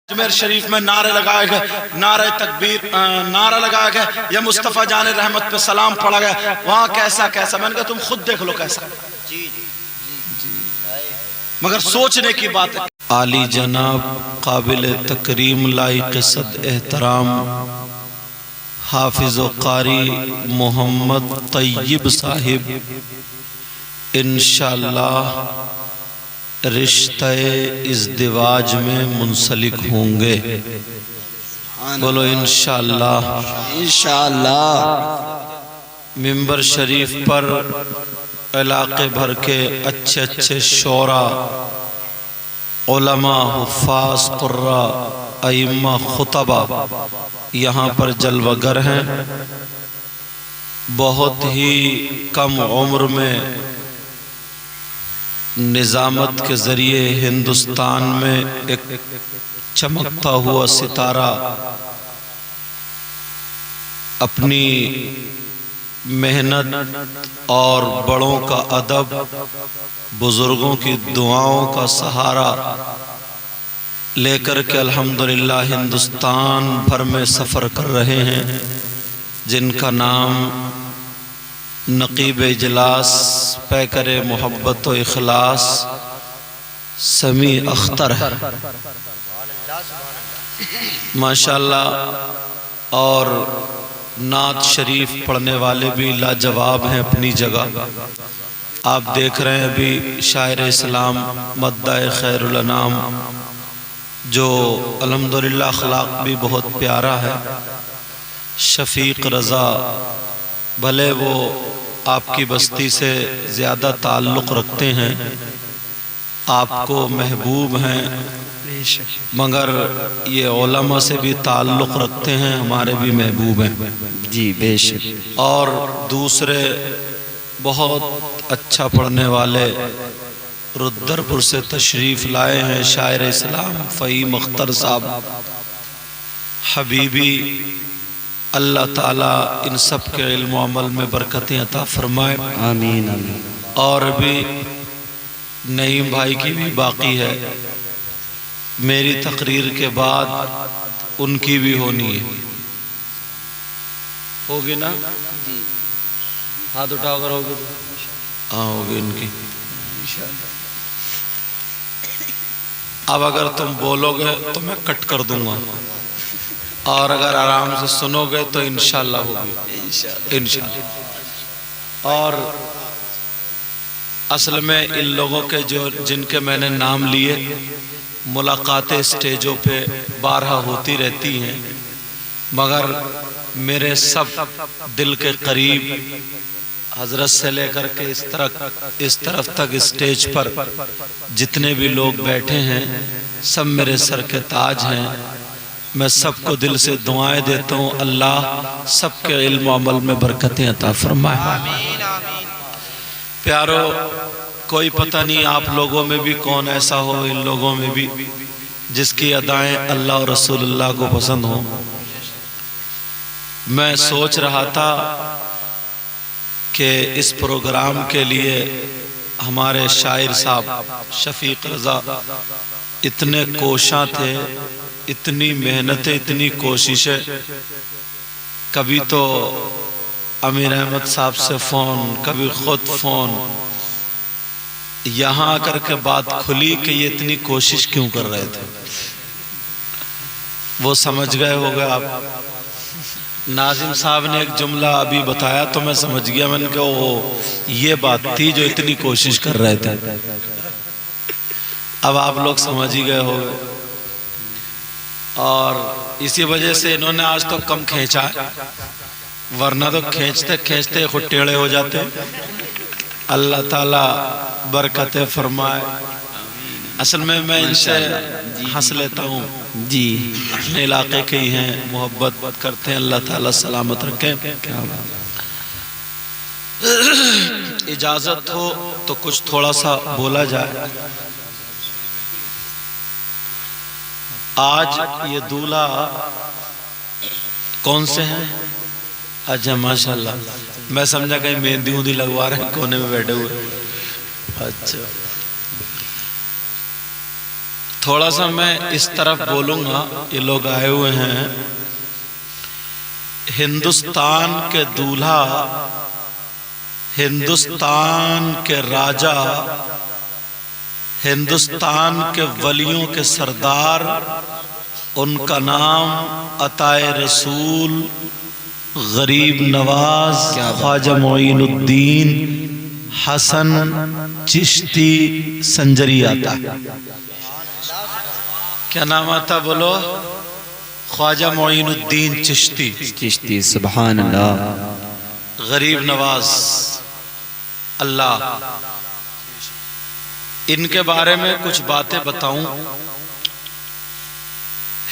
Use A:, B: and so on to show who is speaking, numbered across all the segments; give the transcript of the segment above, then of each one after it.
A: अजमेर शरीफ में नारे लगाए गए, नारे तकबीर नारा लगाया गया, या मुस्तफ़ा जान रहमत पे सलाम पढ़ा गया। वहाँ कैसा कैसा, मैंने कहा तुम खुद देख लो कैसा, मगर सोचने की बात है। आली जनाब काबिल तकरीम लाइक़ सद एहतराम हाफिज़ व कारी मोहम्मद तैयब साहिब इंशाअल्लाह रिश्ते इज़्दिवाज में मुंसलिक होंगे। बोलो इंशाअल्लाह।
B: इंशाअल्लाह।
A: मिंबर शरीफ पर इलाके भर के अच्छे अच्छे शोरा, उलमा, हुफ़ाज़, क़ुर्रा, अइम्मा, खुतबा यहाँ पर जलवागर हैं। बहुत ही कम उम्र में निज़ामत के ज़रिए हिंदुस्तान में एक चमकता हुआ सितारा अपनी मेहनत और बड़ों का अदब, बुज़ुर्गों की दुआओं का सहारा लेकर के अल्हम्दुलिल्लाह हिंदुस्तान भर में सफ़र कर रहे हैं, जिनका नाम नक़ीब इजलास पैकर मोहब्बत व इखलास समी अख्तर है माशाअल्लाह। और नात शरीफ पढ़ने वाले भी लाजवाब हैं अपनी जगह। आप देख रहे हैं अभी शायर इस्लाम मद्दाए खैरुल अनाम, जो अल्हम्दुलिल्लाह अखलाक भी बहुत प्यारा है। शफीक रज़ा भले वो आपकी बस्ती से ज़्यादा ताल्लुक़ रखते हैं, आपको महबूब हैं, मगर ये उलमा से भी ताल्लुक़ रखते हैं, हमारे भी महबूब हैं
B: जी बेशक।
A: और दूसरे बहुत अच्छा पढ़ने वाले रुद्रपुर से तशरीफ़ लाए हैं शायर इस्लाम फ़हीम अख्तर साहब हबीबी। अल्लाह ताला इन सब के इल्म व अमल में बरकतें अता फरमाए,
B: आमीन आमीन।
A: और भी नईम भाई की भी बाकी है, मेरी तकरीर के बाद उनकी भी होनी है। होगी ना? हाथ उठाओ अगर होगी तो। हाँ होगी उनकी। अब अगर तुम बोलोगे तो मैं कट कर दूंगा, और अगर आराम से सुनोगे तो इंशाअल्लाह होगी इंशाअल्लाह। और असल में इन लोगों के जो जिनके मैंने नाम लिए, मुलाकातें स्टेजों पे बारहा होती रहती हैं, मगर मेरे सब दिल के करीब हजरत से लेकर के इस तरफ तक स्टेज पर जितने भी लोग बैठे हैं सब मेरे सर के ताज हैं। मैं सबको दिल से दुआएं देता हूँ, अल्लाह सबके इल्म अमल में बरकतें अता फरमाए। प्यारो, कोई पता नहीं आप लोगों में भी कौन ऐसा हो, इन लोगों में भी जिसकी अदाएं अल्लाह और रसूलुल्लाह को पसंद हो। मैं सोच रहा था कि इस प्रोग्राम के लिए हमारे शायर साहब शफीक रज़ा इतने कोशां थे, इतनी मेहनतें, इतनी कोशिशें। कभी तो अमीर अहमद साहब से फ़ोन, कभी ख़ुद फ़ोन। यहाँ आकर के बात खुली कि ये इतनी कोशिश क्यों कर रहे थे, वो समझ गए होंगे आप। नाजिम साहब ने एक जुमला अभी बताया तो मैं समझ गया, मैंने कहा वो ये बात थी जो इतनी कोशिश कर रहे थे। अब आप लोग समझ ही गए होंगे, और इसी वजह से इन्होंने आज तो कम खींचा है, वरना तो खींचते खींचते खुद टेढ़े हो जाते। अल्लाह ताला बरकतें फरमाए। असल में मैं इनसे हंस लेता हूँ
B: जी,
A: अपने इलाके के ही हैं, मोहब्बत करते हैं, अल्लाह ताला सलामत रखे। इजाज़त हो तो कुछ थोड़ा सा बोला जाए। आज ये दूल्हा कौन से हैं? अच्छा माशाल्लाह, मैं समझा कहीं मेहंदी उंदी लगवा रहे हैं कोने में बैठे हुए। अच्छा, تھوڑا سا میں اس طرف بولوں گا، یہ لوگ آئے ہوئے ہیں، ہندوستان کے دولہا، ہندوستان کے راجہ، ہندوستان کے ولیوں کے سردار، ان کا نام عطائے رسول غریب نواز خواجہ معین الدین حسن چشتی سنجری آتا ہے۔ کیا نام آتا بولو؟ خواجہ معین الدین چشتی۔
B: چشتی، سبحان اللہ۔
A: غریب نواز اللہ، ان کے بارے میں کچھ باتیں بتاؤں۔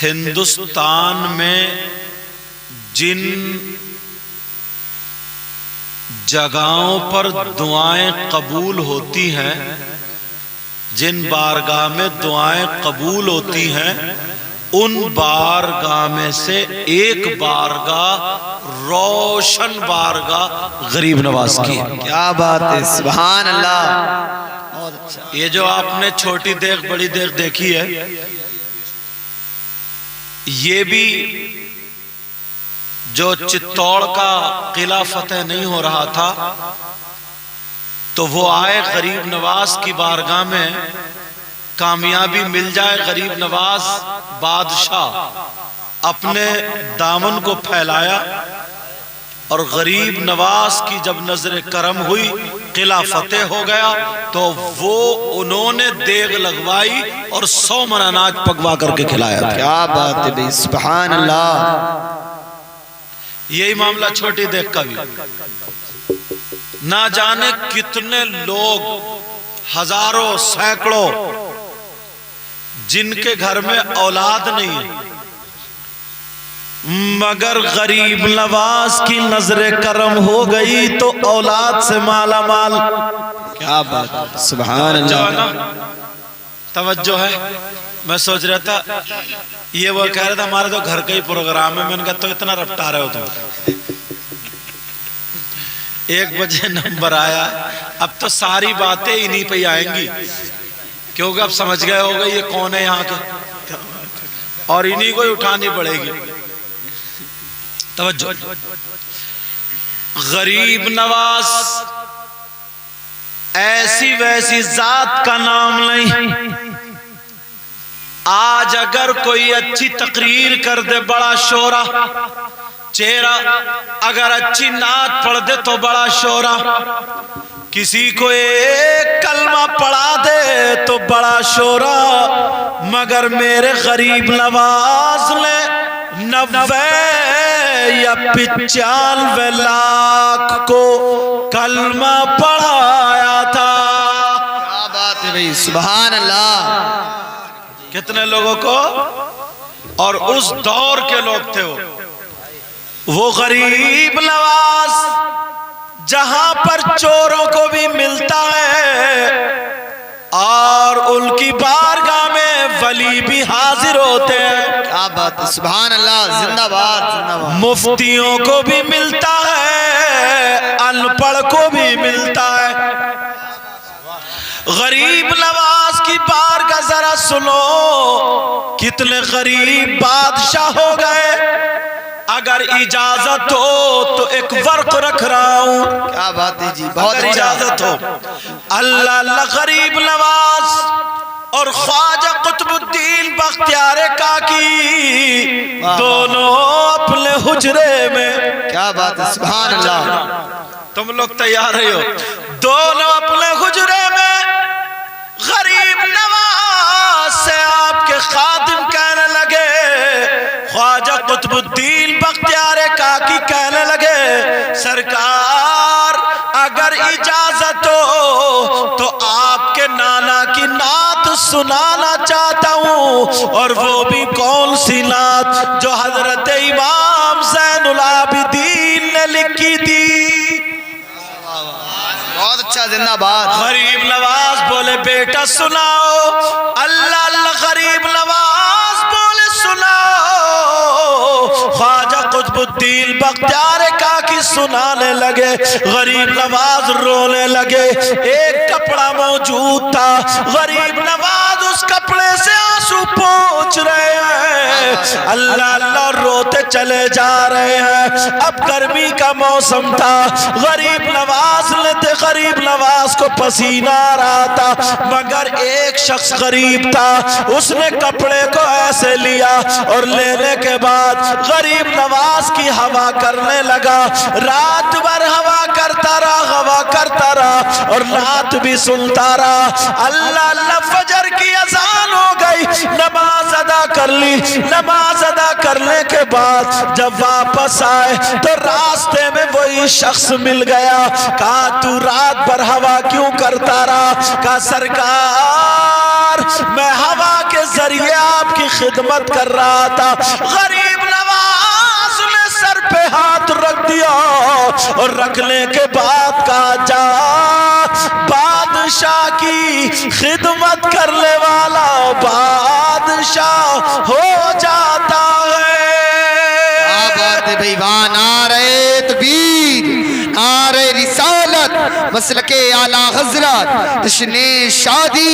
A: ہندوستان میں جن جگہوں پر دعائیں قبول ہوتی ہیں، جن بارگاہ میں دعائیں قبول ہوتی ہیں، ان بارگاہ میں سے ایک بارگاہ روشن بارگاہ غریب نواز کی ہے۔
B: کیا بات ہے، سبحان اللہ۔
A: یہ جو آپ نے چھوٹی دیگ بڑی دیگ دیکھی ہے، یہ بھی جو چتوڑ کا قلعہ فتح نہیں ہو رہا تھا تو وہ آئے غریب نواز کی بارگاہ میں، کامیابی مل جائے، غریب نواز بادشاہ اپنے دامن کو پھیلایا، اور غریب نواز کی جب نظر کرم ہوئی، قلعہ فتح ہو گیا، تو وہ انہوں نے دیگ لگوائی اور 100 من اناج پکوا کر کے کھلایا تھا۔
B: کیا بات ہے بھئی، سبحان اللہ۔
A: یہی معاملہ چھوٹی دیگ کا بھی، نہ جانے کتنے لوگ، ہزاروں سینکڑوں، جن کے گھر میں اولاد نہیں ہے، مگر غریب نواز کی نظر کرم ہو گئی تو اولاد سے مالا مال۔
B: کیا بات ہے، سبحان اللہ۔
A: توجہ ہے۔ میں سوچ رہا تھا، یہ وہ کہہ رہا تھا ہمارے تو گھر کا ہی پروگرام ہے، میں نے کہا تو اتنا رپٹا رہے ہو تم۔ 1 بجے نمبر آیا، اب تو ساری باتیں انہی پہ آئیں گی، کیونکہ اب سمجھ گئے ہوگا یہ کون ہے یہاں کے، اور انہی کو اٹھانی پڑے گی۔ توجہ، غریب نواز ایسی ویسی ذات کا نام نہیں۔ آج اگر کوئی اچھی تقریر کر دے بڑا شورا، چہرہ اگر اچھی نعت پڑھ دے تو بڑا شورا، کسی کو ایک کلمہ پڑھا دے تو بڑا شورا، مگر میرے غریب نواز نے 90 یا 95 لاکھ کو کلمہ پڑھایا تھا۔
B: کیا بات ہے بھئی، سبحان اللہ۔
A: کتنے لوگوں کو؟ اور اس دور کے لوگ تھے وہ غریب نواز، جہاں پر چوروں کو بھی ملتا ہے اور ان کی بارگاہ میں ولی بھی حاضر ہوتے ہیں۔
B: کیا بات ہے، سبحان اللہ، زندہ باد، زندہ باد۔
A: مفتیوں کو بھی ملتا ہے، ان پڑھ کو بھی ملتا ہے۔ غریب نواز کی بارگاہ ذرا سنو، کتنے غریب بادشاہ ہو گئے۔ اگر اجازت ہو تو ایک ورق رکھ رہا ہوں،
B: کیا بات ہے جی، بہت
A: اگر اجازت ہو۔ اللہ اللہ، غریب نواز اور خواجہ قطب الدین بختیار کاکی دونوں اپنے حجرے میں،
B: کیا بات ہے، سبحان اللہ۔
A: تم لوگ تیار ہو؟ دونوں اپنے حجرے میں، غریب نواز سے آپ کے خادم کہنے لگے، خواجہ قطب الدین بختیار کاکی کہنے لگے، سرکار اگر اجازت ہو تو آپ کے نانا کی نعت سنانا چاہتا ہوں، اور وہ بھی کون سی نعت؟ جو حضرت امام زین العابدین نے لکھی تھی۔
B: بہت اچھا، زندہ باد۔
A: غریب نواز بولے بیٹا سناؤ۔ اللہ اللہ، غریب نواز بولے سناؤ۔ خواجہ قطب الدین بختیار کاکی سنانے لگے، غریب نواز رونے لگے۔ ایک کپڑا موجود تھا، غریب نواز اس کپڑے سے آنسو आंसू पोंछ रहे हैं, अल्लाह अल्लाह रोते चले जा रहे हैं। अब गर्मी का मौसम था, गरीब नवाज लेते, गरीब नवाज को पसीना आ रहा था, मगर एक शख्स गरीब था, उसने कपड़े को ऐसे लिया और लेने के बाद गरीब नवाज की हवा करने लगा। रात भर हवा करता रहा, हवा करता रहा और रात भी सुनता रहा। अल्लाह अल्लाह फजर की अजान हो गई, नमाज अदा कर ली। नमाज अदा करने के बाद जब वापस आए तो रास्ते में वही शख्स मिल गया। कहा तू रात भर हवा क्यों करता रहा? कहा सरकार मैं हवा के जरिए आपकी खिदमत कर रहा था। गरीब नवाज ने सर पे हाथ रख दिया और रखने के बाद कहा जा बादशाह की खिदमत करने वाला बादशाह हो जाता है।
B: क्या बात है भाई, वहाँ नारे तकबीर, नारे रिसालत, मसलके आला हजरत, जश्ने शादी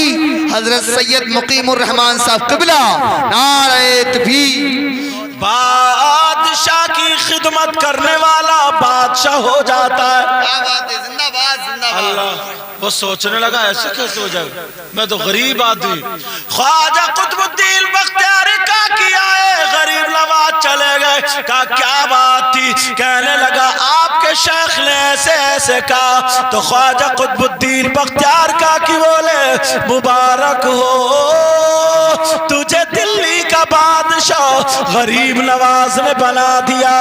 B: हजरत सैयद मुकीमुर रहमान साहब क़िबला, नारे तकबीर।
A: बादशाह की खिदमत करने वाला बादशाह हो जाता है।
B: क्या बात है, जिंदाबाद जिंदाबाद।
A: अल्लाह वो सोचने लगा ऐसे कैसे हो जाएगा, मैं तो गरीब आदमी। ख्वाजा कुतुबुद्दीन बख्तियारी का किया है, गरीब नवाज चले गए। कहा क्या बात थी? कहने लगा आपके शेख ने ऐसे ऐसे कहा। तो ख्वाजा कुतुबुद्दीन बख्तियार का की बोले मुबारक हो तुझे दिल्ली का बादशाह गरीब नवाज ने बना दिया।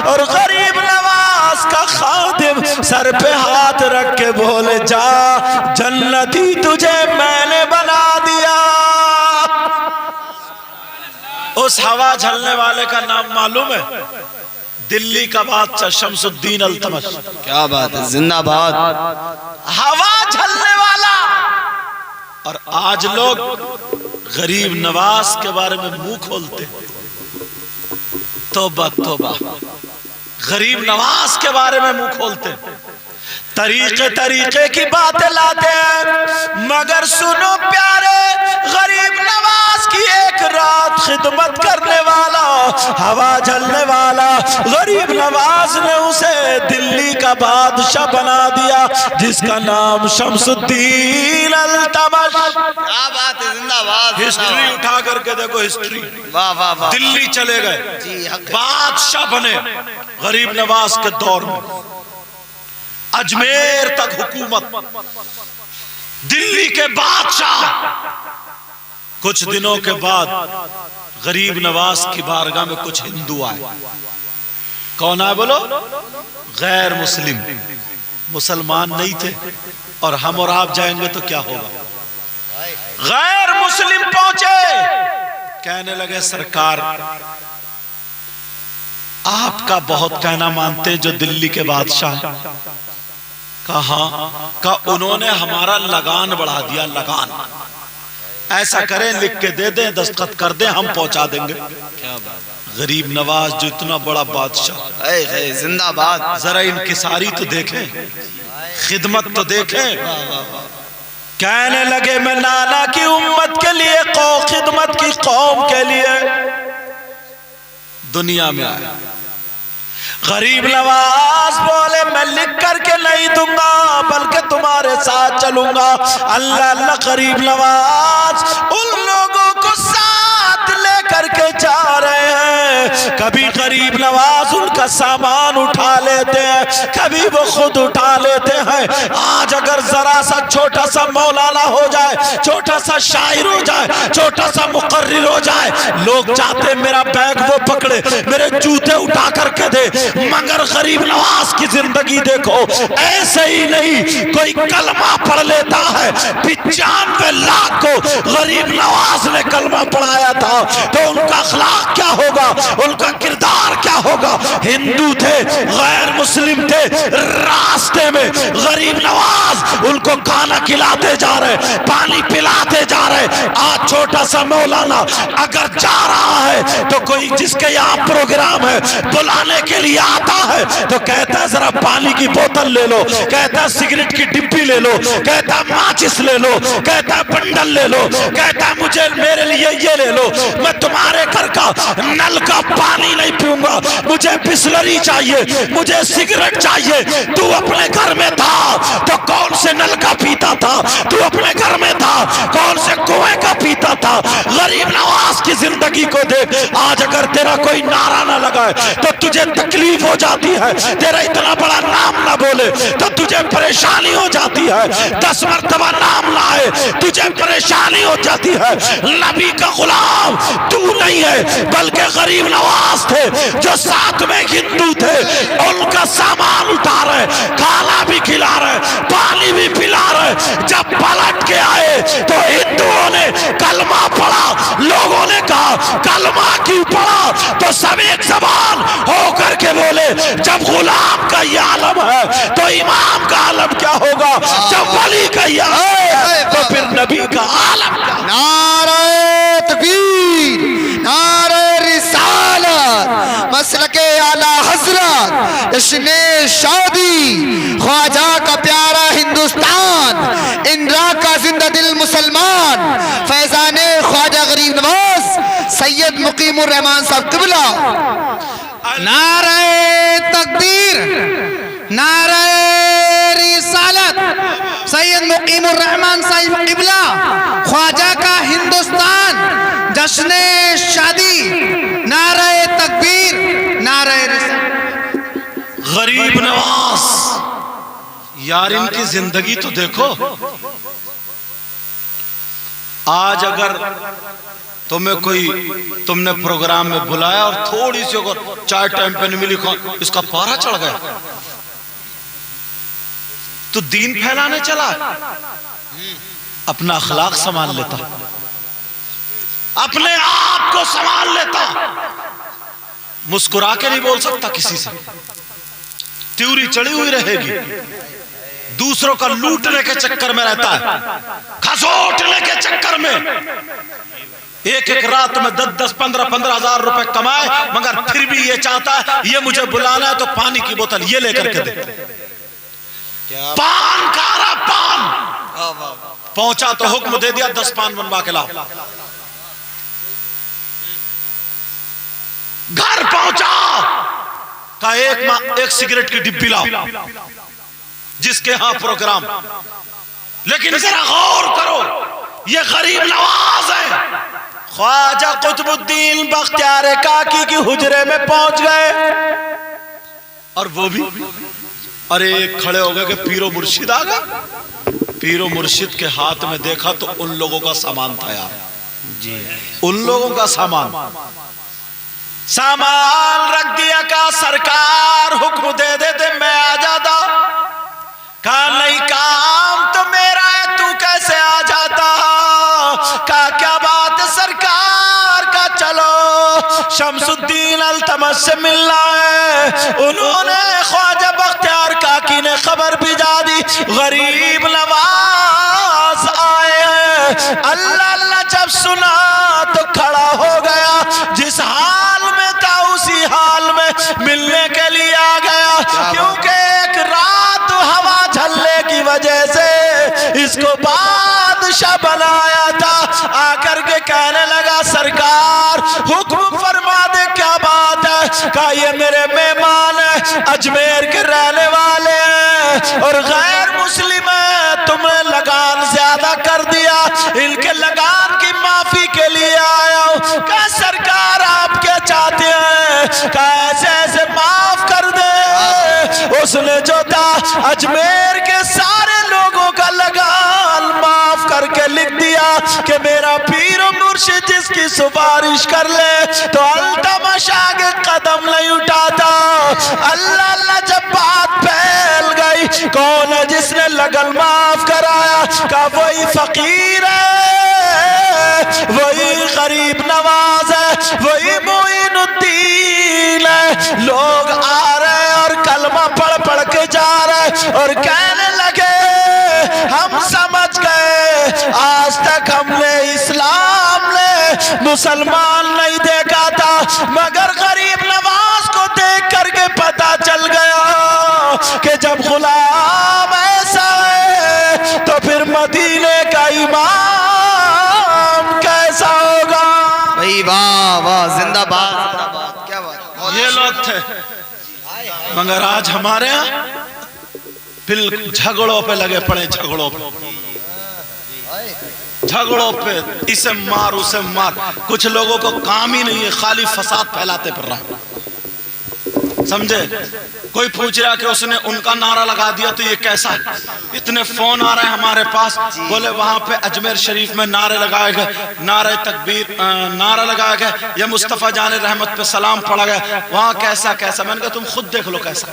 A: और गरीब नवाज का खादिम सर पे हाथ रख के बोले जा जन्नती तुझे मैंने बना दिया। उस हवा झलने वाले का नाम मालूम है? दिल्ली का बादशाह शमसुद्दीन अल्तमश।
B: क्या बात है, जिंदाबाद।
A: हवा झलने वाला। और आज लोग गरीब नवाज के बारे में मुंह खोलते। तौबा तौबा, गरीब नवाज के बारे में मुंह खोलते, तरीके तरीके की बातें लाते हैं। मगर सुनो प्यारे, गरीब नवाज की एक रात खिदमत करने वाला, हवा झलने वाला गरीब नवाज ने उसे दिल्ली का बादशाह बना दिया, जिसका नाम शमसुद्दीन अल्तमश।
B: क्या बात है, जिंदाबाद।
A: हिस्ट्री उठा करके देखो, हिस्ट्री।
B: वाह वाह वाह।
A: दिल्ली चले गए,
B: जी, हक है।
A: बादशाह बने गरीब नवाज के दौर में। अजमेर तक हुकूमत, दिल्ली के बादशाह। कुछ दिनों के बाद गरीब नवाज की बारगाह में कुछ हिंदू आए। कौन आए बोलो? गैर मुस्लिम, मुसलमान नहीं थे। और हम और आप जाएंगे तो क्या होगा? गैर मुस्लिम पहुंचे, कहने लगे सरकार आपका बहुत कहना मानते हैं जो दिल्ली के बादशाह। कहा उन्होंने हमारा लगान बढ़ा दिया, लगान। ऐसा करें लिख के दे दें, दस्तखत कर दें, हम पहुंचा देंगे। क्या बात। गरीब नवाज जो इतना बड़ा बादशाह,
B: जिंदाबाद।
A: जरा इनकिसारी तो देखें, खिदमत तो देखें। कहने लगे मैं नाना की उम्मत के लिए, खिदमत की कौम के लिए दुनिया में आया। गरीब नवाज बोले मैं लिख करके नहीं दूंगा, बल्कि तुम्हारे साथ चलूंगा। अल्लाह अल्लाह, गरीब नवाज उन लोगों को साथ लेकर के जा रहे हैं। कभी गरीब नवाज उनका सामान उठा लेते हैं, कभी वो खुद उठा लेते हैं। आज अगर जरा सा छोटा सा मौलाना हो जाए, छोटा सा शायर हो जाए, छोटा सा मुकर्रिर हो जाए, लोग चाहते मेरा बैग वो पकड़े, मेरे जूते उठा करके दे। मगर गरीब नवाज की जिंदगी देखो, ऐसे ही नहीं कोई कलमा पढ़ लेता है। 95 लाख को गरीब नवाज ने कलमा पढ़ाया था, तो उनका अखलाक क्या होगा, उनका किरदार क्या होगा। हिंदू थे, गैर मुस्लिम थे, रास्ते में गरीब नवाज उनको खाना खिलाते जा रहे, पानी पिलाते जा रहे। आज छोटा सा मौलाना अगर जा रहा है तो कोई जिसके यहाँ प्रोग्राम है बुलाने के लिए आता है तो कहता है जरा पानी की बोतल ले लो, कहता है सिगरेट की डिब्बी ले लो, कहता है माचिस ले लो, कहता है बंडल ले लो, कहता है मुझे मेरे लिए ये ले लो, मैं तुम्हारे घर का नल का पानी नहीं पीऊंगा, मुझे बिस्लरी चाहिए, मुझे सिगरेट चाहिए। तू अपने घर में था तो कौन से नल का पीता था? तू अपने घर में था कौन से कुएं का पीता था? गरीब नवाज की जिंदगी को देख। आज अगर तेरा कोई नारा ना लगाए तो तुझे तकलीफ हो जाती है, तेरा इतना बड़ा नाम ना बोले तो तुझे परेशानी हो जाती है, 10 मरतबा नाम लाए तुझे परेशानी हो जाती है। नबी का गुलाम तू नहीं है बल्कि गरीब नवाज थे जो साथ में हिंदू थे, उनका सामान उठा रहे, खाना भी खिला रहे, पानी भी पिला रहे। जब पलट के आए तो हिंदुओं ने कलमा पढ़ा, लोगों ने कहा कलमा क्यों पढ़ा? तो सब एक जबान होकर के बोले जब गुलाम का ये आलम है तो इमाम का आलम क्या होगा? जब वली का ये है तो फिर नबी का आलम क्या?
B: नारे तकबीर, नारे रिसालत, मसलके आला हजरत, जश्ने शादी, ख्वाजा का प्यारा हिंदुस्तान, इंदिरा का जिंदा दिल मुसलमान, फैजाने ख्वाजा गरीब नवाज सैयद मुकीमुर रहमान साहब क़िबला। नारे तकबीर, नारे रिसालत, सैयद मुकीमुर रहमान साहिब क़िबला, ख्वाजा का हिंदुस्तान, जश्ने शादी, नारे तकबीर, नारे रिसालत।
A: गरीब नवाज यार इनकी जिंदगी तो देखो। आज अगर तुमने प्रोग्राम में बुलाया और थोड़ी सी अगर चाय टाइम पे नहीं मिली, इसका पारा चढ़ गया तो दीन फैलाने चला, अपना अखलाक संभाल लेता, अपने आप को संभाल लेता, मुस्कुरा के नहीं बोल सकता किसी से, त्यूरी चढ़ी हुई रहेगी, दूसरों का लूटने के चक्कर में रहता है, खसोटने के चक्कर में। एक एक रात में 10-10, 15-15 हजार रुपए कमाए, मगर फिर भी ये चाहता है ये मुझे बुलाना है तो पानी की बोतल ये लेकर के दे। पान खा रहा, पान पहुंचा तो हुक्म दे दिया 10 पान बनवा के लाओ। घर पहुंचा का एक सिगरेट की डिब्बी लाओ जिसके यहां प्रोग्राम। लेकिन जरा गौर करो, ये गरीब नवाज है, ख्वाजा कुतुबुद्दीन बख्तियार काकी की हुजरे में पहुंच गए और वो भी अरे खड़े हो गए कि पीरो मुर्शिद आ गए। पीरो मुर्शिद के हाथ में देखा तो उन लोगों का सामान था यार जी, उन लोगों का सामान रख दिया। का सरकार हुक्म दे देते मैं आ जाता, कहा नहीं काम तो मेरा है, तू कैसे आ जाता? का क्या बात है सरकार? का चलो शमसुद्दीन अल्तमस से मिलना है। उन्होंने ख्वाजा बख्तियार काकी ने खबर भिजा दी गरीब नवाज आए हैं। अल्लाह अल्लाह जब सुना तो खड़ा हो गया, जिस हाल में था उसी हाल में मिलने के लिए आ गया, क्योंकि एक रात हवा झल्ले की वजह से इसको बादशाह बनाया था। आकर के कहने लगा सरकार हुक्म फरमा दे, क्या बात है? कहा ये मेरे मेहमान है, अजमेर के रहने वाले हैं और गैर मुस्लिम है, तुमने लगान ज्यादा कर दिया, इनके लगान की माफी के लिए आया हूं। कहा सरकार आप क्या चाहते हैं? कहा ऐसे ऐसे माफ कर दे। उसने जो था अजमेर के सारे लोगों का लगान माफ करके लिख दिया कि मेरा पीर मुर्शिद जिसकी सिफारिश कर ले तो अल्तमश आगे कदम नहीं उठाता। अल्लाह अल्लाह जब बात फैल गई, कौन है जिसने लगन माफ कराया? का वही फकीर है, वही गरीब नवाज है, वही मोइनुद्दीन है। लोग आ रहे और कलमा पढ़ पढ़ के जा रहे और कहने लगे हम समझ गए, आज तक हमने इस्लाम ने मुसलमान नहीं देखा था,
B: واہ واہ زندہ باد کیا بات.
A: یہ لوگ تھے. مگر آج ہمارے ہاں پھر جھگڑوں پہ لگے پڑے, جھگڑوں پہ اسے مار اسے مار. کچھ لوگوں کو کام ہی نہیں ہے, خالی فساد پھیلاتے پھر رہا. سمجھے؟ کوئی پوچھ رہا کہ اس نے ان کا نعرہ لگا دیا تو یہ کیسا ہے؟ اتنے فون آ رہے ہیں ہمارے پاس, بولے وہاں پہ اجمیر شریف میں نعرے لگائے گئے, نعرہ تکبیر نعرہ لگایا گیا, یا مصطفیٰ جان رحمت پہ سلام پڑھا گیا, وہاں کیسا کیسا. میں نے کہا تم خود دیکھ لو کیسا.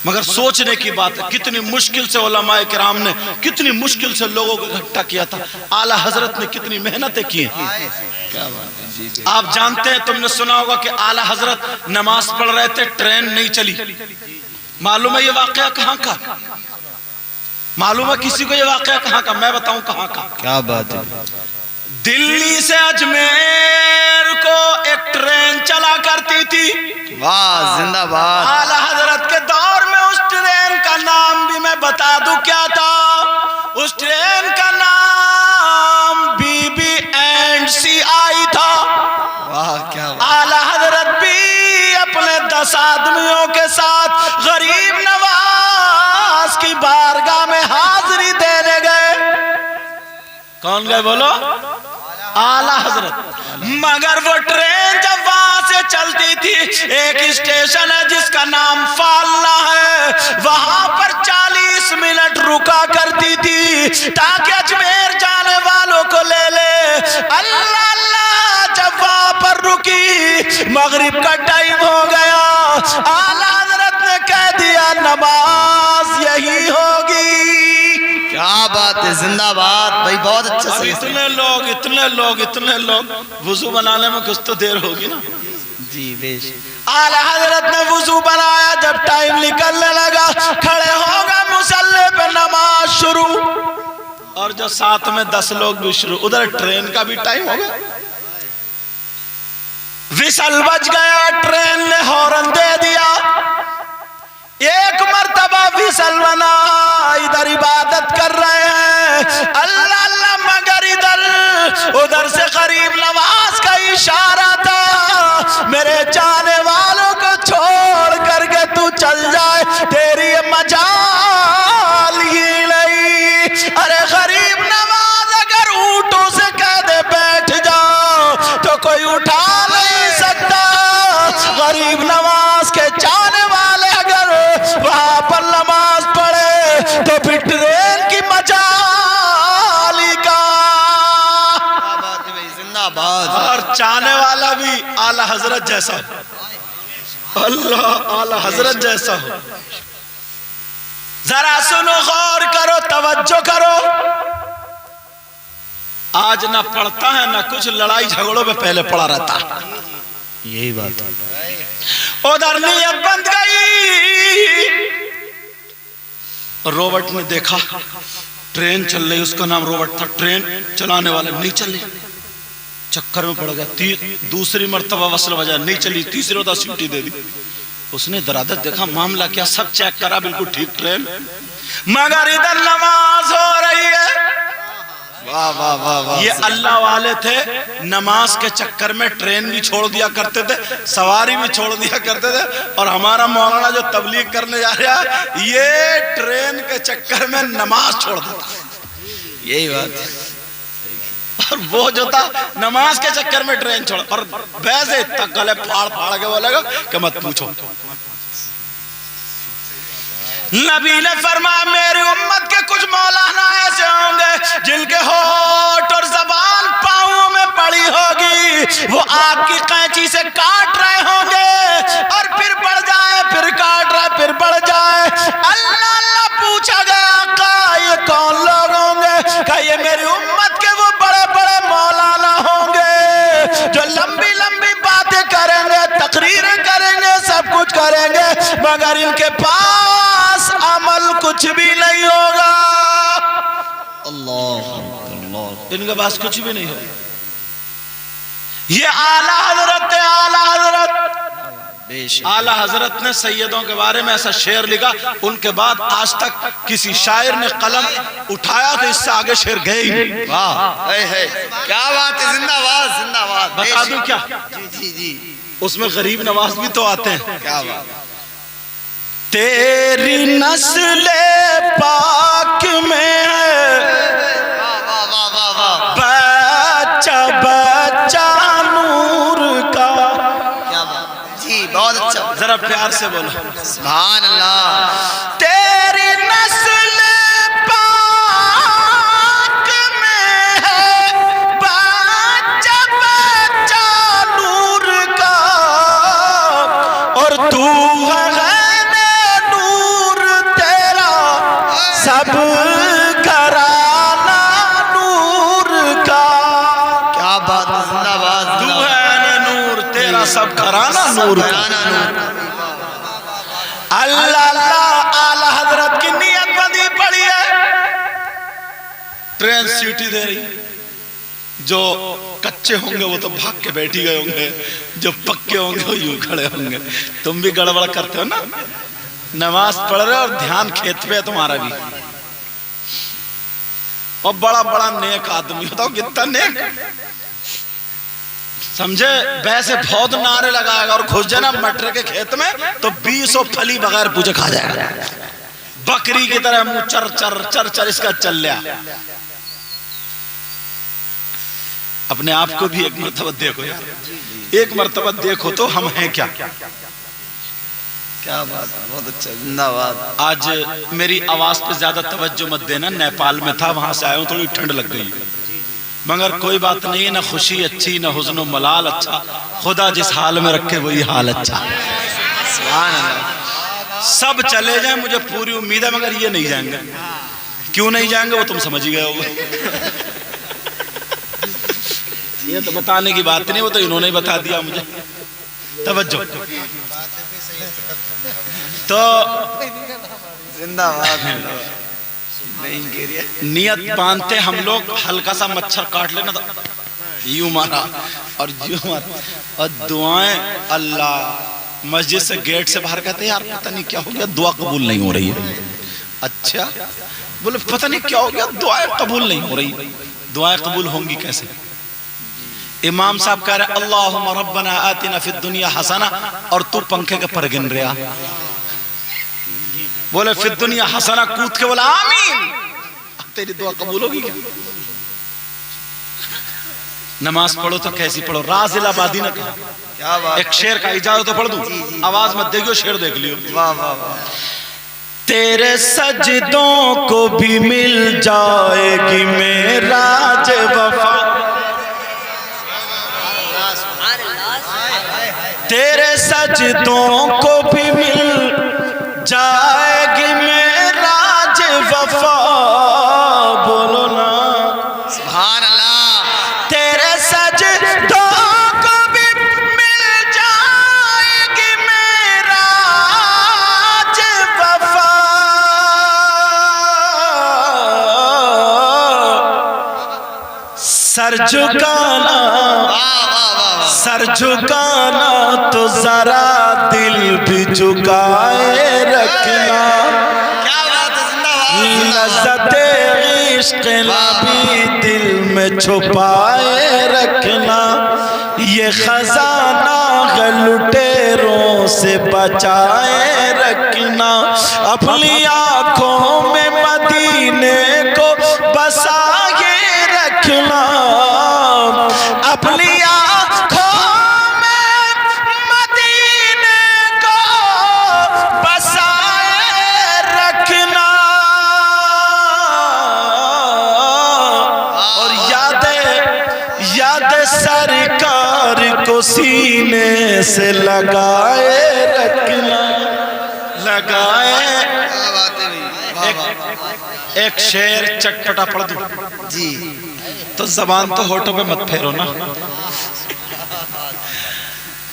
A: مگر سوچنے کی بات ہے, کتنی مشکل سے علماء کرام نے کتنی مشکل سے لوگوں کو اکٹھا کیا تھا, اعلیٰ حضرت نے کتنی محنتیں کی ہیں. آپ جانتے ہیں, تم نے سنا ہوگا کہ اعلیٰ حضرت نماز پڑھ رہے تھے, ٹرین نہیں چلی. معلوم ہے یہ واقعہ کہاں کا؟ معلوم ہے کسی کو یہ واقعہ کہاں کا؟ میں بتاؤں کہاں کا.
B: کیا بات ہے.
A: دلی سے اجمیر کو ایک ٹرین چلا کرتی تھی.
B: واہ زندہ باد.
A: اعلیٰ حضرت کے دور میں اس ٹرین کا نام بھی میں بتا دوں کیا تھا. اس ٹرین کا نام BB&CI تھا.
B: واہ کیا بات.
A: اعلیٰ حضرت بھی اپنے 10 آدمیوں کے ساتھ غریب نواز کی بارگاہ میں حاضری دینے گئے. کون گئے بولو؟ اعلیٰ حضرت. مگر وہ ٹرین جب وہاں سے چلتی تھی, ایک اسٹیشن ہے جس کا نام فالنا ہے, وہاں پر 40 منٹ رکا کرتی تھی تاکہ اجمیر جانے والوں کو لے لے. اللہ اللہ, جب وہاں پر رکی مغرب کا ٹائم ہو گیا, اعلیٰ حضرت نے کہہ دیا نماز یہی ہوگی.
B: کیا بات ہے, زندہ باد بھائی, بہت اچھا سے.
A: اتنے لوگ وضو بنانے میں کچھ تو دیر ہوگی نا.
B: جی بیش.
A: اعلیٰ حضرت نے وضو بنایا, جب ٹائم نکلنے لگا کھڑے ہو گئے مصلی پہ, نماز شروع. اور جو ساتھ میں 10 لوگ بھی شروع. ادھر ٹرین کا بھی ٹائم ہو گیا, وصل بج گیا, ٹرین نے ہارن دے دیا. ایک مرتبہ وصل بنا, ادھر عبادت کر رہے ہیں اللہ اللہ, مگر ادھر سے غریب نواز کا اشارہ تھا, میرے جانے والوں کو چھوڑ کر کے تو چل جائے, تیری مجال ہی نہیں. ارے غریب نواز اگر اونٹوں سے کہہ دے بیٹھ جاؤ تو کوئی اٹھا نہیں سکتا. غریب نواز کے جانے والے اگر وہاں پر نماز پڑھے تو پھر ٹرین کی مجال ہی کا. اور چاہنے والا بھی اعلیٰ حضرت جیسا ہو. اللہ, اعلیٰ حضرت جیسا ہو. ذرا سنو, غور کرو, توجہ کرو. آج نہ پڑھتا ہے نہ کچھ, لڑائی جھگڑوں میں پہلے پڑا رہتا.
B: یہی بات ہے.
A: ادھر نیت بند گئی. روبٹ نے دیکھا ٹرین چل رہی, اس کا نام روبٹ تھا, ٹرین چلانے والا نہیں چل رہی, چکر میں پڑ گیا. دوسری مرتبہ وصل وجہ نہیں چلی, تیسری مرتبہ سیٹی دے دی. اس نے درادت دیکھا معاملہ کیا, سب چیک کرا, بالکل ٹھیک ٹرین, مگر ادھر نماز ہو رہی ہے.
B: واہ واہ واہ واہ.
A: یہ اللہ والے تھے, نماز کے چکر میں ٹرین بھی چھوڑ دیا کرتے تھے, سواری بھی چھوڑ دیا کرتے تھے. اور ہمارا مولانا جو تبلیغ کرنے جا رہا ہے, یہ ٹرین کے چکر میں نماز چھوڑ دیتا.
B: یہی بات ہے.
A: اور وہ جو تھا نماز کے چکر میں ٹرین چھوڑا, اور ویسے تک گلے پھاڑ پھاڑ کے بولے گا کہ مت پوچھو. نبی نے فرمایا میری امت کے کچھ مولانا ایسے ہوں گے جن کے ہونٹ اور زبان پاؤں میں پڑی ہوگی, وہ آگ کی قینچی سے کاٹ رہے ہوں گے, اور پھر بڑھ جائے, پھر کاٹ رہے, پھر بڑھ جائے. اللہ اللہ پوچھا گیا آقا یہ کون لوگ ہوں گے؟ کہ یہ میری امت کے وہ بڑے بڑے مولانا ہوں گے جو لمبی لمبی باتیں کریں گے, تقریریں کریں گے, سب کچھ کریں گے, مگر ان کے پاس عمل کچھ بھی نہیں ہوگا.
B: اللہ,
A: ان کے پاس کچھ بھی نہیں ہوگا. یہ اعلیٰ حضرت, اعلیٰ حضرت. आला हजरत ने सैयदों के बारे में ऐसा शेर लिखा, उनके बाद आज तक किसी शायर ने कलम उठाया तो इससे आगे शेर गए ही नहीं।
B: वाह, क्या बात है, जिंदाबाद जिंदाबाद।
A: बता दूं क्या,
B: जी जी जी,
A: उसमें गरीब नवाज भी तो आते हैं।
B: क्या बात।
A: तेरी नस्ल पाक में बच्चा बच्चा नूर का।
B: क्या बात जी, बहुत अच्छा,
A: जरा प्यार से बोलो
B: सुभान अल्लाह।
A: तेरी नस्ल पाक में है बच्चा बच्चा नूर का, और तू है नूर तेरा सब घराना नूर का।
B: क्या बात है, जिंदाबाद।
A: तू है नूर तेरा सब घराना नूर का। अल्लाह अल्लाह, आला हजरत की नियत बंदी पड़ी है। ट्रेन सीटी दे रही, जो कच्चे होंगे वो तो भाग के बैठी गए होंगे, जो पक्के होंगे वो यूं खड़े होंगे। तुम भी गड़बड़ करते हो ना, नमाज पढ़ रहे हो और ध्यान खेत पे है तुम्हारा भी। और बड़ा बड़ा नेक आदमी होता हो, कितना नेक, समझे, वैसे बहुत नारे लगाएगा और घुस जाए ना मटर के खेत में तो 20 फली बगैर पूछे खा जाएगा, बकरी की तरह मुंह चर चर चर चर इसका चल लिया। अपने आप को भी एक मर्तबा देखो यार, एक मर्तबा देखो तो हम हैं क्या।
B: क्या बात है, बहुत अच्छा, जिंदाबाद।
A: आज मेरी आवाज पे ज्यादा तवज्जो मत देना, नेपाल में था, वहां से आया हूं, थोड़ी ठंड लग गई, मगर कोई बात नहीं, ना खुशी अच्छी ना हुज़्न मलाल अच्छा, खुदा जिस हाल में रखे वही हाल अच्छा।
B: सुभान अल्लाह।
A: सब चले जाएं, मुझे पूरी उम्मीद है, मगर ये नहीं जाएंगे। क्यों नहीं जाएंगे वो तुम समझ ही गए होगे। ये तो बताने की बात नहीं, वो तो इन्होंने ही बता दिया मुझे। तवज्जो तो
B: जिंदाबाद।
A: नियत बांधते हम लोग, हल्का सा मच्छर काट लेना तो यूं मारा और यूं मारा, और दुआएं, अल्लाह, मस्जिद से गेट से बाहर कहते यार पता नहीं क्या हो गया, दुआ कबूल नहीं हो रही है। अच्छा, बोले पता नहीं क्या हो गया, दुआएं कबूल नहीं हो रही। दुआएं कबूल होंगी कैसे? इमाम साहब कह रहे अल्लाहुम्मा रब्बना आतिना फिद दुनिया हसना, और तू पंखे के पर गिन रहा, बोले फिद दुनिया हसना, कूद के बोला आमीन, तेरी दुआ कबूल होगी क्या? नमाज पढ़ो तो कैसी पढ़ो, राजिल आबादी ने कहा।
B: क्या बात।
A: एक शेर का इजाजत तो पढ़ दूं, आवाज मत देखियो, शेर देख लियो।
B: वाह वाह वाह।
A: तेरे सजदों को भी मिल जाएगी मेरा वफा, तेरे सजदों को भी मिल जाएगी मेरा वफा, बोलो ना
B: सुभान अल्लाह।
A: तेरे सजदों को भी मिल जाएगी मेरा वफा, सर झुकाना, सर झुकाना तो जरा दिल भी झुकाए रखना,
B: क्या बात है, जिंदाबाद।
A: लज़्ज़ते इश्क़ भी दिल में छुपाए रखना, ये खजाना लुटेरों से बचाए रखना, अपनी आंखों में मदीने को बसाए रखना, अपनी सरकार को सीने से लगाए रखना, लगाए। एक शेर चटपटा पढ़ दूं
B: जी,
A: तो जबान तो होठों पे मत फेरो ना।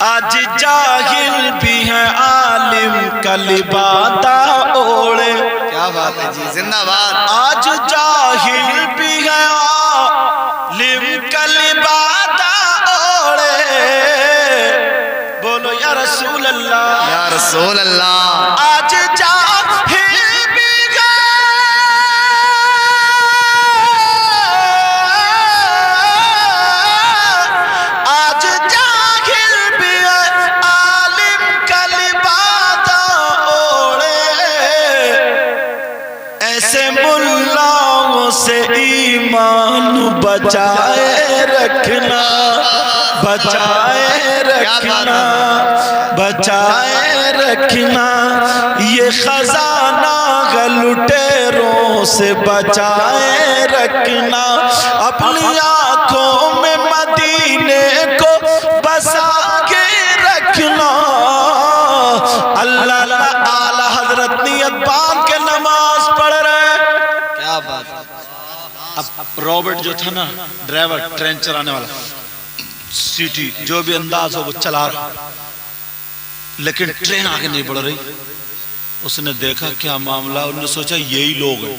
A: आज जाहिल भी है आलिम का लिबादा ओढ़े,
B: क्या बात है जी, जिंदाबाद।
A: आज जाहिल भी है आलिम का लिबादा ओढ़े, बोलो या یا رسول اللہ
B: یا رسول اللہ
A: آج جاہل بھی گئے آج جاہل بھی گئے عالم کا لباس اوڑھے ایسے ملاؤں سے ایمان بچائے رکھنا بچائے رکھنا بچائے رکھنا یہ خزانہ لٹیروں سے بچائے رکھنا اپنی آنکھوں میں مدینے کو بسا کے رکھنا اللہ اللہ اعلیٰ حضرت نیت باندھ کے نماز پڑھ رہے ہیں کیا بات اب رابرٹ جو تھا نا ڈرائیور ٹرین چلانے والا سیٹی جو بھی انداز ہو وہ چلا رہا لیکن ٹرین آگے نہیں بڑھ رہی اس نے دیکھا کیا معاملہ انہوں نے سوچا یہی لوگ ہیں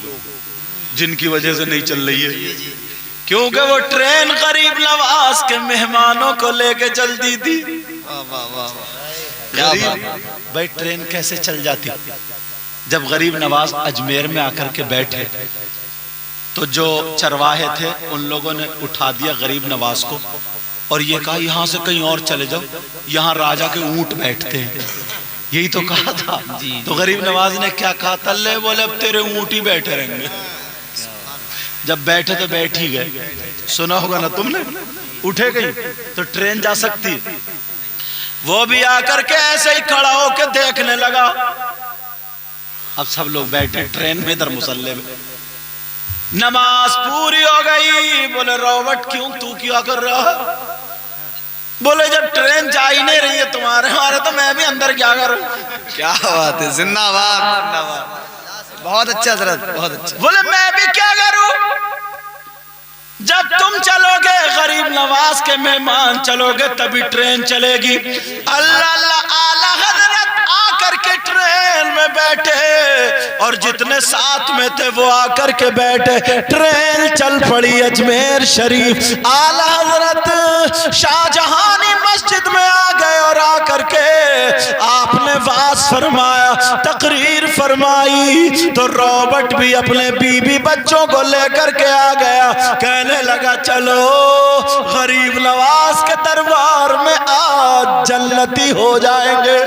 A: جن کی وجہ سے نہیں چل رہی ہے کیونکہ وہ ٹرین غریب نواز کے مہمانوں کو لے کے چلتی تھی بھائی ٹرین کیسے چل جاتی جب غریب نواز اجمیر میں آ کر کے بیٹھے تو جو چرواہے تھے ان لوگوں نے اٹھا دیا غریب نواز کو اور یہ کہا یہاں سے کہیں اور چلے جاؤ یہاں راجہ کے اونٹ بیٹھتے ہیں یہی تو کہا تھا تو غریب نواز نے کیا کہا تلے بولے اب تیرے اونٹ ہی بیٹھے رہیں گے جب بیٹھے تو بیٹھ ہی گئے سنا ہوگا نا تم نے اٹھے گئی تو ٹرین جا سکتی وہ بھی آ کر کے ایسے ہی کھڑا ہو کے دیکھنے لگا اب سب لوگ بیٹھے ٹرین میں ادھر مسلح میں نماز پوری ہو گئی بولے رابرٹ کیوں تو کیا کر رہا بولے جب ٹرین جا ہی نہیں رہی ہے تمہارے ہمارے تو میں بھی اندر کیا کروں
B: کیا بات ہے زندہ باد بہت اچھا حضرت بہت اچھا
A: بولے میں بھی کیا کروں جب تم چلو گے غریب نواز کے مہمان چلو گے تبھی ٹرین چلے گی اللہ اللہ اعلیٰ حضرت آ کر کے ٹرین میں بیٹھے اور جتنے ساتھ میں تھے وہ آ کر کے بیٹھے ٹرین چل پڑی اجمیر شریف اعلیٰ حضرت شاہ جہانی مسجد میں آ گئے اور آ کر کے آپ نے واز فرمایا تقریر فرمائی تو رابرٹ بھی اپنے بیوی بچوں کو لے کر کے آ گیا کہنے لگا چلو غریب نواز کے دربار میں آج جنتی ہو جائیں گے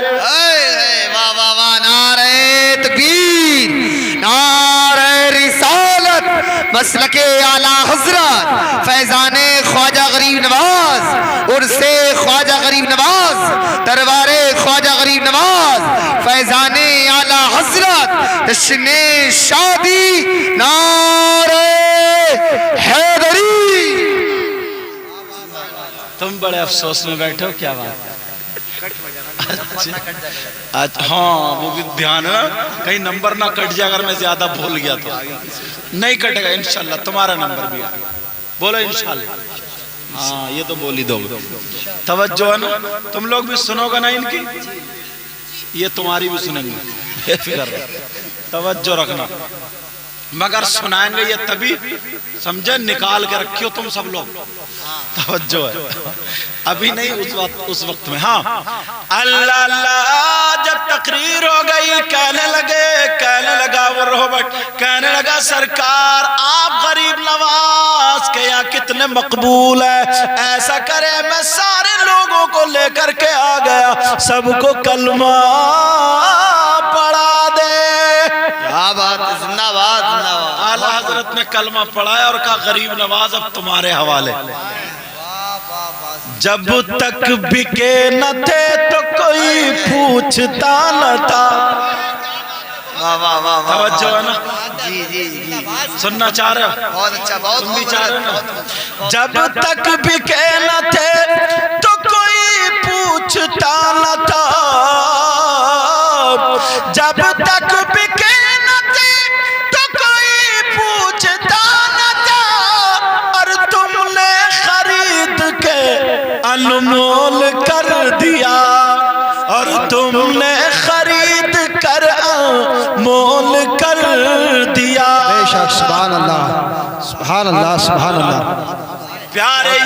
B: واہ واہ واہ نعرہ تکبیر نعرہ رسالت مسلک اعلیٰ حضرت فیضان خواجہ غریب نواز عرس خواجہ غریب نواز دربار خواجہ غریب نواز فیضان اعلیٰ حضرت جشن شادی نعرہ حیدری
A: تم بڑے افسوس میں بیٹھے ہو کیا بات ہاں وہ بھی دھیان ہے کہیں نمبر نہ کٹ جائے اگر میں زیادہ بھول گیا تو نہیں کٹے گا انشاءاللہ تمہارا نمبر بھی بولو انشاءاللہ ہاں یہ تو بول ہی دو توجہ ہے نا تم لوگ بھی سنو گا نا ان کی یہ تمہاری بھی سنیں گے توجہ رکھنا مگر سنائیں گے یہ تبھی سمجھے نکال کے رکھیو تم سب لوگ توجہ ہے ابھی نہیں اس وقت میں ہاں اللہ اللہ جب تقریر ہو گئی کہنے لگا وہ رابرٹ کہنے لگا سرکار آپ غریب نواز کے یہاں کتنے مقبول ہے ایسا کرے میں سارے لوگوں کو لے کر کے آ گیا سب کو کلمہ پڑھا دے
B: کیا بات زندہ باد
A: اعلیٰ حضرت نے کلمہ پڑھایا اور کہا غریب نواز اب تمہارے حوالے جب تک بکے نہ تھے تو کوئی پوچھتا نہ تھا توجہ ہے نا
B: جی جی جی
A: سننا چاہ رہے ہو
B: بہت اچھا بہت
A: تم بھی چاہ رہے ہو نا جب تک بکے نہ تھے تو کوئی پوچھتا نہ تھا جب تک بکے نہ تھے تو کوئی پوچھتا نہ تھا اور تم نے خرید کے انمول کر دیا اور تم نے خرید کر انمول کر دیا
B: بے شک سبحان اللہ سبحان اللہ سبحان اللہ
A: پیارے